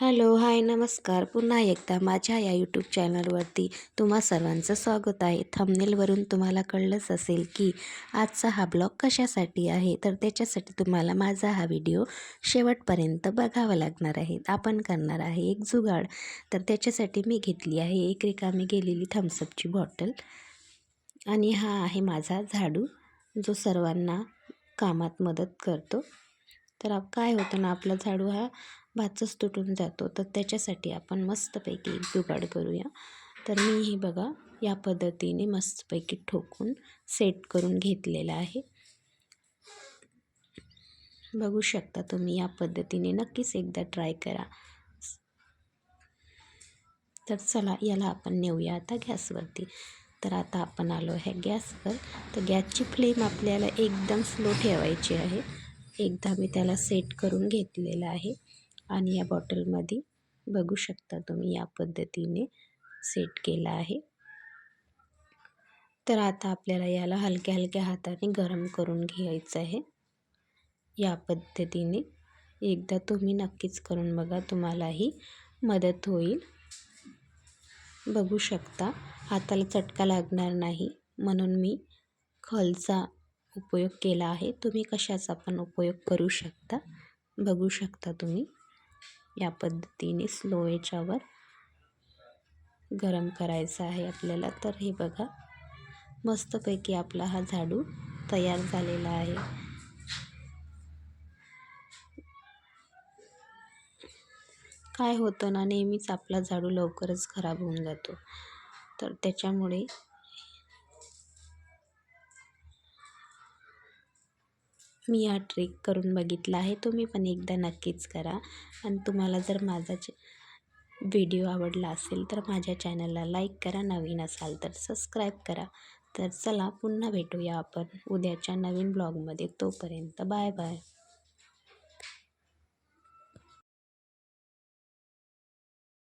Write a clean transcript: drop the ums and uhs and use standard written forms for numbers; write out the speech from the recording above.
Hello, हाय, नमस्कार. पुन्हा एकदा माझ्या या यूट्यूब चॅनलवरती तुम्हा सर्वांचं स्वागत आहे. थंबनेलवरून तुम्हाला कळलंच असेल की आजचा हा ब्लॉग कशासाठी आहे. तर त्याच्यासाठी तुम्हाला माझा हा व्हिडिओ शेवटपर्यंत बघावा लागणार आहे. आपण करणार आहे एक जुगाड. तर त्याच्यासाठी मी घेतली आहे एक रिकामी गेलेली थम्सअपची बॉटल आणि हा आहे माझा झाडू, जो सर्वांना कामात मदत करतो. तर काय होतं ना, आपला झाडू हा भाचच तुटून जातो. तर त्याच्यासाठी आपण मस्तपैकी एक जुगाड करूया. तर मी हे बघा या पद्धतीने मस्तपैकी ठोकून सेट करून घेतलेला आहे. बघू शकता तुम्ही, या पद्धतीने नक्कीच एकदा ट्राय करा. तर चला याला आपण नेऊया आता गॅसवरती. तर आता आपण आलो आहे गॅसवर. तर गॅसची फ्लेम आपल्याला एकदम स्लो ठेवायची आहे. एकदा मी त्याला सेट करून घेतलेलं आहे आणि या बॉटलमध्ये बघू शकता तुम्ही या पद्धतीने सेट केला आहे. तर आता आपल्याला याला हलक्या हलक्या हाताने गरम करून घ्यायचं आहे. या पद्धतीने एकदा तुम्ही नक्कीच करून बघा, तुम्हालाही मदत होईल. बघू शकता हाताला चटका लागणार नाही म्हणून मी खलचा उपयोग केला आहे. तुम्ही कशाचा पण उपयोग करू शकता. बघू शकता तुम्ही या पद्धतीने स्लो याच्यावर गरम करायचा आहे आपल्याला. तर हे बघा मस्तपैकी आपला हा झाडू तयार झालेला आहे. काय होतं ना, नेहमीच आपला झाडू लवकरच खराब होऊन जातो. तर त्याच्यामुळे मी हा ट्रिक करून बघितला आहे. तुम्ही पण एकदा नक्कीच करा. आणि तुम्हाला जर माझा व्हिडिओ आवडला असेल तर माझ्या चॅनलला लाईक करा, नवीन असाल तर सबस्क्राईब करा. तर चला पुन्हा भेटूया आपण उद्याच्या नवीन ब्लॉगमध्ये. तोपर्यंत बाय बाय.